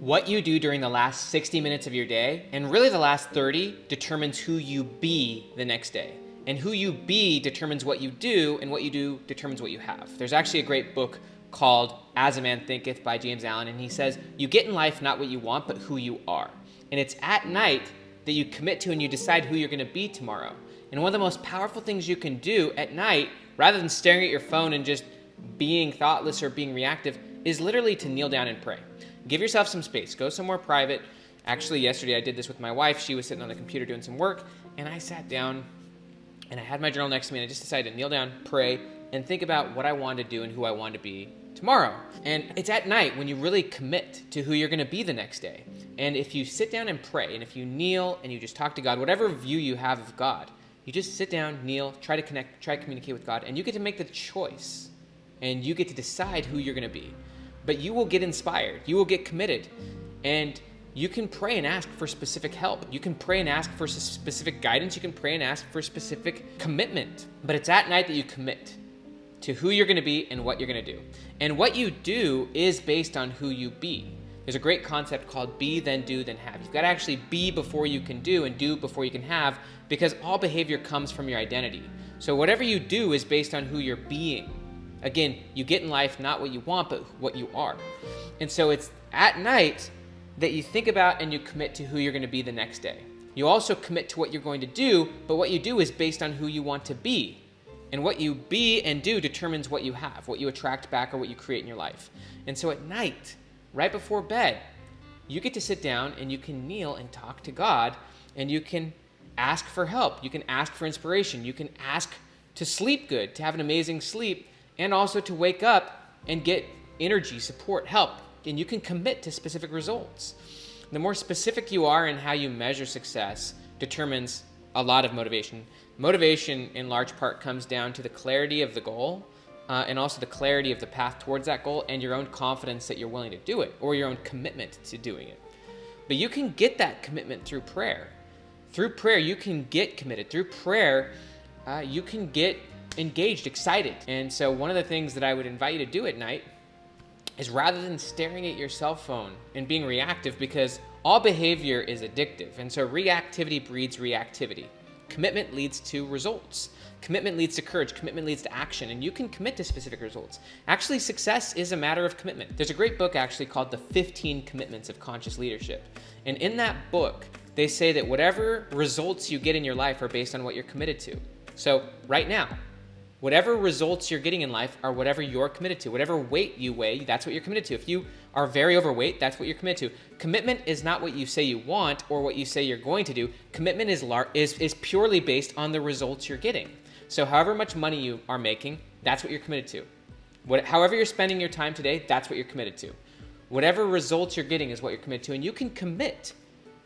What you do during the last 60 minutes of your day, and really the last 30, determines who you be the next day. And who you be determines what you do, and what you do determines what you have. There's actually a great book called As a Man Thinketh by James Allen, and he says, you get in life not what you want, but who you are. And it's at night that you commit to and you decide who you're going to be tomorrow. And one of the most powerful things you can do at night, rather than staring at your phone and just being thoughtless or being reactive, is literally to kneel down and pray. Give yourself some space. Go somewhere private. Actually, yesterday I did this with my wife. She was sitting on the computer doing some work, and I sat down, and I had my journal next to me, and I just decided to kneel down, pray, and think about what I wanted to do and who I wanted to be tomorrow. And it's at night when you really commit to who you're going to be the next day. And if you sit down and pray, and if you kneel and you just talk to God, whatever view you have of God, you just sit down, kneel, try to connect, try to communicate with God, and you get to make the choice, and you get to decide who you're going to be. But you will get inspired, you will get committed, and you can pray and ask for specific help. You can pray and ask for specific guidance. You can pray and ask for specific commitment. But it's at night that you commit to who you're going to be and what you're going to do. And what you do is based on who you be. There's a great concept called be, then do, then have. You've got to actually be before you can do and do before you can have, because all behavior comes from your identity. So whatever you do is based on who you're being. Again, you get in life not what you want, but what you are. And so it's at night that you think about and you commit to who you're going to be the next day. You also commit to what you're going to do, but what you do is based on who you want to be. And what you be and do determines what you have, what you attract back, or what you create in your life. And so at night, right before bed, you get to sit down and you can kneel and talk to God, and you can ask for help. You can ask for inspiration. You can ask to sleep good, to have an amazing sleep, and also to wake up and get energy, support, help. And you can commit to specific results. The more specific you are in how you measure success determines a lot of motivation. Motivation, in large part, comes down to the clarity of the goal, and also the clarity of the path towards that goal, and your own confidence that you're willing to do it, or your own commitment to doing it. But you can get that commitment through prayer. Through prayer, you can get committed. Through prayer, you can get engaged, excited. And so one of the things that I would invite you to do at night is, rather than staring at your cell phone and being reactive, because all behavior is addictive, and so reactivity breeds reactivity. Commitment leads to results. Commitment leads to courage. Commitment leads to action, and you can commit to specific results. Actually, success is a matter of commitment. There's a great book actually called The 15 Commitments of Conscious Leadership. And in that book, they say that whatever results you get in your life are based on what you're committed to. So right now, whatever results you're getting in life are whatever you're committed to. Whatever weight you weigh, that's what you're committed to. If you are very overweight, that's what you're committed to. Commitment is not what you say you want or what you say you're going to do. Commitment is purely based on the results you're getting. So however much money you are making, that's what you're committed to. However you're spending your time today, that's what you're committed to. Whatever results you're getting is what you're committed to. And you can commit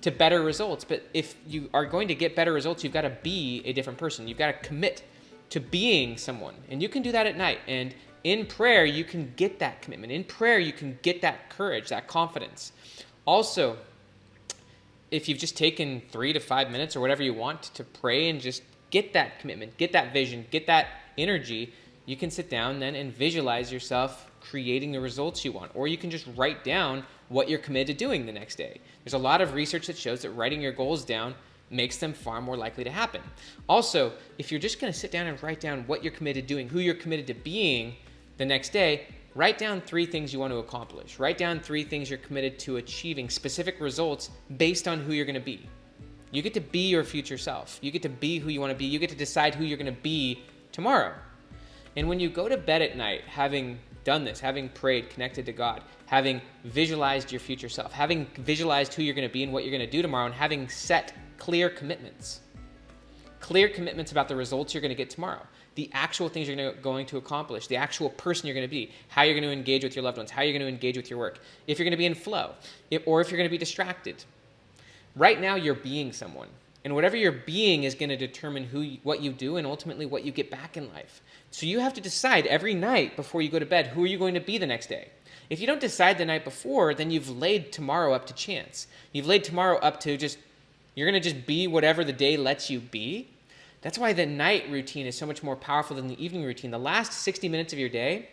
to better results. But if you are going to get better results, you've got to be a different person. You've got to commit to being someone. And you can do that at night. And in prayer, you can get that commitment. In prayer, you can get that courage, that confidence. Also, if you've just taken 3 to 5 minutes or whatever you want to pray and just get that commitment, get that vision, get that energy, you can sit down then and visualize yourself creating the results you want. Or you can just write down what you're committed to doing the next day. There's a lot of research that shows that writing your goals down makes them far more likely to happen. Also, if you're just going to sit down and write down what you're committed to doing, who you're committed to being the next day, write down 3 things you want to accomplish. Write down 3 things you're committed to achieving, specific results based on who you're going to be. You get to be your future self. You get to be who you want to be. You get to decide who you're going to be tomorrow. And when you go to bed at night, having done this, having prayed, connected to God, having visualized your future self, having visualized who you're going to be and what you're going to do tomorrow, and having set clear commitments about the results you're going to get tomorrow, the actual things you're going to accomplish, the actual person you're going to be, how you're going to engage with your loved ones, how you're going to engage with your work, if you're going to be in flow, or if you're going to be distracted. Right now, you're being someone. And whatever you're being is going to determine what you do and ultimately what you get back in life. So you have to decide every night before you go to bed, who are you going to be the next day? If you don't decide the night before, then you've laid tomorrow up to chance. You've laid tomorrow up to you're going to just be whatever the day lets you be. That's why the night routine is so much more powerful than the evening routine. The last 60 minutes of your day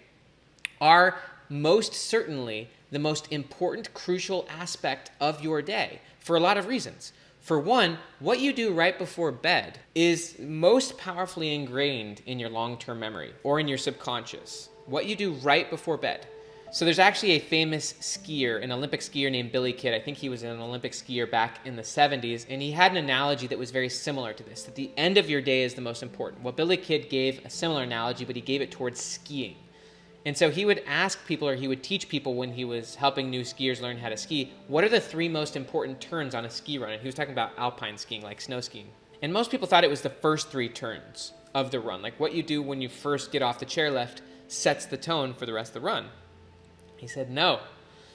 are most certainly the most important, crucial aspect of your day for a lot of reasons. For one, what you do right before bed is most powerfully ingrained in your long-term memory or in your subconscious. What you do right before bed. So there's actually a famous skier, an Olympic skier named Billy Kidd. I think he was an Olympic skier back in the 70s, and he had an analogy that was very similar to this, that the end of your day is the most important. Well, Billy Kidd gave a similar analogy, but he gave it towards skiing. And so he would ask people, or he would teach people when he was helping new skiers learn how to ski, what are the 3 most important turns on a ski run? And he was talking about alpine skiing, like snow skiing. And most people thought it was the first 3 turns of the run. Like what you do when you first get off the chairlift sets the tone for the rest of the run. He said, no.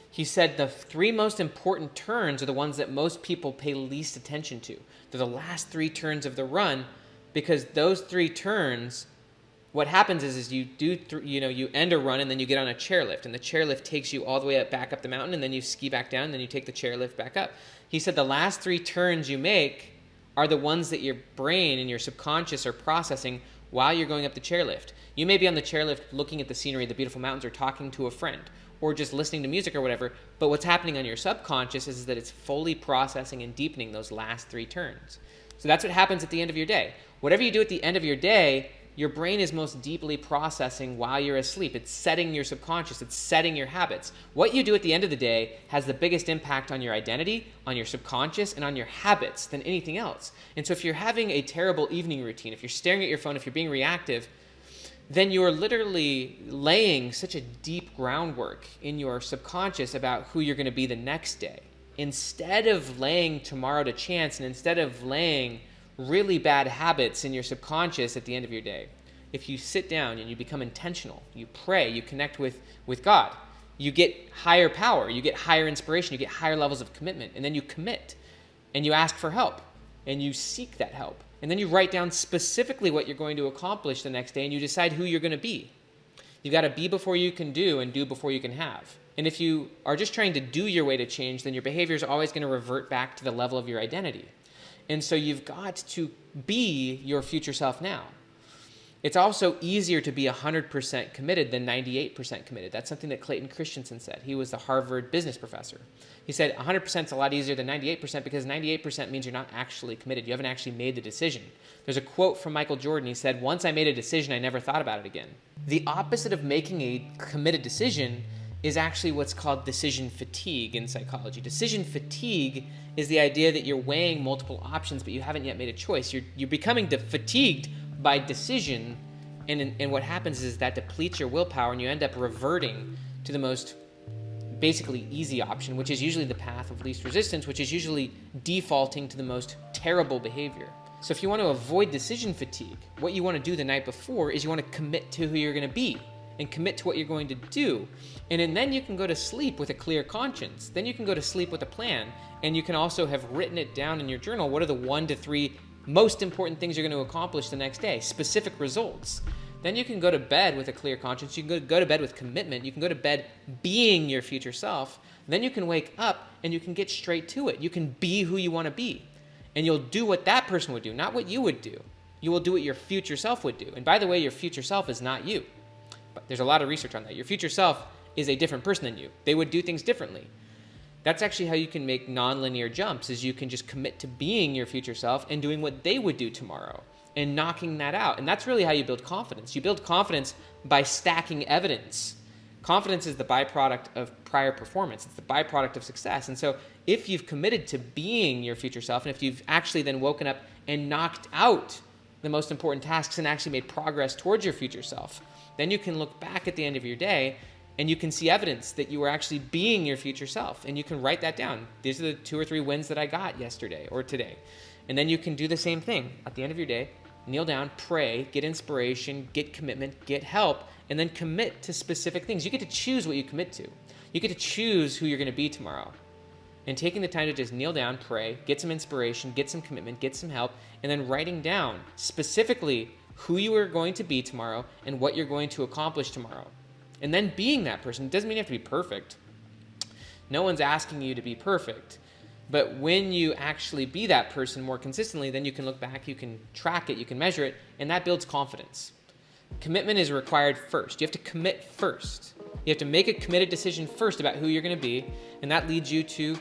He said the 3 most important turns are the ones that most people pay least attention to. They're the last 3 turns of the run, because those 3 turns, what happens is you end a run and then you get on a chairlift, and the chairlift takes you all the way back up the mountain, and then you ski back down, and then you take the chairlift back up. He said the last 3 turns you make are the ones that your brain and your subconscious are processing while you're going up the chairlift. You may be on the chairlift looking at the scenery, the beautiful mountains, or talking to a friend, or just listening to music or whatever, but what's happening on your subconscious is that it's fully processing and deepening those last 3 turns. So that's what happens at the end of your day. Whatever you do at the end of your day, your brain is most deeply processing while you're asleep. It's setting your subconscious. It's setting your habits. What you do at the end of the day has the biggest impact on your identity, on your subconscious, and on your habits than anything else. And so if you're having a terrible evening routine, if you're staring at your phone, if you're being reactive, then you're literally laying such a deep groundwork in your subconscious about who you're going to be the next day. Instead of laying tomorrow to chance, and instead of laying really bad habits in your subconscious at the end of your day, if you sit down and you become intentional, you pray, you connect with God, you get higher power, you get higher inspiration, you get higher levels of commitment, and then you commit, and you ask for help, and you seek that help, and then you write down specifically what you're going to accomplish the next day, and you decide who you're going to be. You got to be before you can do, and do before you can have. And if you are just trying to do your way to change, then your behavior is always going to revert back to the level of your identity. And so you've got to be your future self now. It's also easier to be 100% committed than 98% committed. That's something that Clayton Christensen said. He was the Harvard business professor. He said 100% is a lot easier than 98% because 98% means you're not actually committed. You haven't actually made the decision. There's a quote from Michael Jordan. He said, "Once I made a decision, I never thought about it again." The opposite of making a committed decision is actually what's called decision fatigue in psychology. Decision fatigue is the idea that you're weighing multiple options, but you haven't yet made a choice. You're becoming fatigued by decision, and what happens is that depletes your willpower, and you end up reverting to the most basically easy option, which is usually the path of least resistance, which is usually defaulting to the most terrible behavior. So if you want to avoid decision fatigue, what you want to do the night before is you want to commit to who you're going to be and commit to what you're going to do. And then you can go to sleep with a clear conscience. Then you can go to sleep with a plan. And you can also have written it down in your journal. What are the 1 to 3 most important things you're going to accomplish the next day? Specific results. Then you can go to bed with a clear conscience. You can go to bed with commitment. You can go to bed being your future self. Then you can wake up and you can get straight to it. You can be who you want to be. And you'll do what that person would do, not what you would do. You will do what your future self would do. And by the way, your future self is not you. But there's a lot of research on that. Your future self is a different person than you. They would do things differently. That's actually how you can make nonlinear jumps, is you can just commit to being your future self and doing what they would do tomorrow and knocking that out. And that's really how you build confidence. You build confidence by stacking evidence. Confidence is the byproduct of prior performance. It's the byproduct of success. And so if you've committed to being your future self, and if you've actually then woken up and knocked out the most important tasks and actually made progress towards your future self, then you can look back at the end of your day and you can see evidence that you were actually being your future self. And you can write that down. These are the 2 or 3 wins that I got yesterday or today. And then you can do the same thing at the end of your day. Kneel down, pray, get inspiration, get commitment, get help, and then commit to specific things. You get to choose what you commit to. You get to choose who you're going to be tomorrow. And taking the time to just kneel down, pray, get some inspiration, get some commitment, get some help, and then writing down specifically who you are going to be tomorrow and what you're going to accomplish tomorrow. And then being that person. It doesn't mean you have to be perfect. No one's asking you to be perfect. But when you actually be that person more consistently, then you can look back, you can track it, you can measure it, and that builds confidence. Commitment is required first. You have to commit first. You have to make a committed decision first about who you're going to be, and that leads you to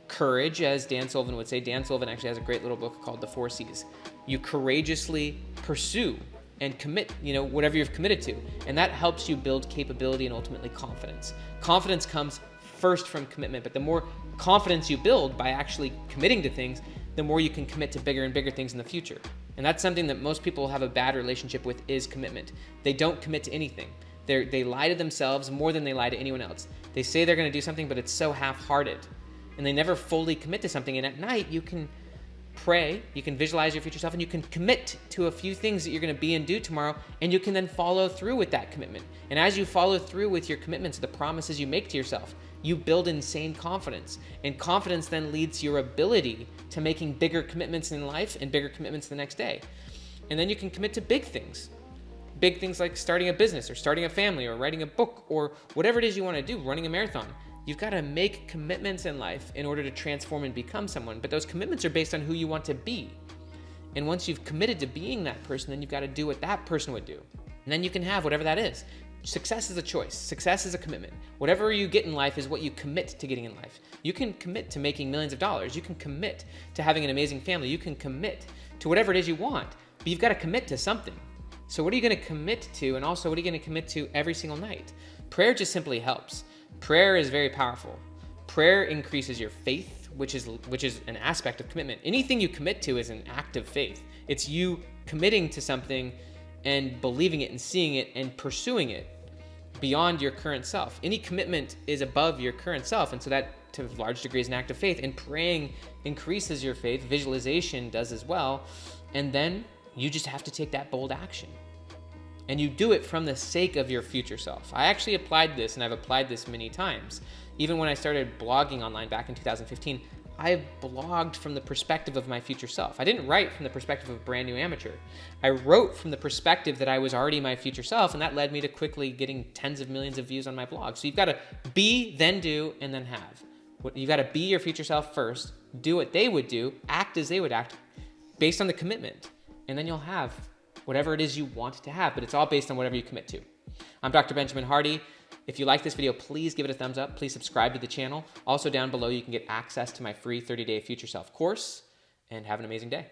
courage, as Dan Sullivan would say. Dan Sullivan actually has a great little book called The 4 C's. You courageously pursue and commit, whatever you've committed to. And that helps you build capability and ultimately confidence. Confidence comes first from commitment, but the more confidence you build by actually committing to things, the more you can commit to bigger and bigger things in the future. And that's something that most people have a bad relationship with, is commitment. They don't commit to anything. They lie to themselves more than they lie to anyone else. They say they're going to do something, but it's so half-hearted. And they never fully commit to something. And at night, you can pray, you can visualize your future self, and you can commit to a few things that you're going to be and do tomorrow, and you can then follow through with that commitment. And as you follow through with your commitments, the promises you make to yourself, you build insane confidence. And confidence then leads your ability to making bigger commitments in life and bigger commitments the next day. And then you can commit to big things. Big things like starting a business or starting a family or writing a book or whatever it is you want to do, running a marathon. You've got to make commitments in life in order to transform and become someone. But those commitments are based on who you want to be. And once you've committed to being that person, then you've got to do what that person would do. And then you can have whatever that is. Success is a choice. Success is a commitment. Whatever you get in life is what you commit to getting in life. You can commit to making millions of dollars. You can commit to having an amazing family. You can commit to whatever it is you want. But you've got to commit to something. So what are you going to commit to? And also, what are you going to commit to every single night? Prayer just simply helps. Prayer is very powerful. Prayer increases your faith, which is an aspect of commitment. Anything you commit to is an act of faith. It's you committing to something and believing it and seeing it and pursuing it beyond your current self. Any commitment is above your current self, and so that to a large degree is an act of faith. And praying increases your faith. Visualization does as well. And then you just have to take that bold action. And you do it from the sake of your future self. I actually applied this, and I've applied this many times. Even when I started blogging online back in 2015, I blogged from the perspective of my future self. I didn't write from the perspective of a brand new amateur. I wrote from the perspective that I was already my future self, and that led me to quickly getting tens of millions of views on my blog. So you've got to be, then do, and then have. You've got to be your future self first, do what they would do, act as they would act, based on the commitment. And then you'll have whatever it is you want to have, but it's all based on whatever you commit to. I'm Dr. Benjamin Hardy. If you like this video, please give it a thumbs up. Please subscribe to the channel. Also down below, you can get access to my free 30-day Future Self course, and have an amazing day.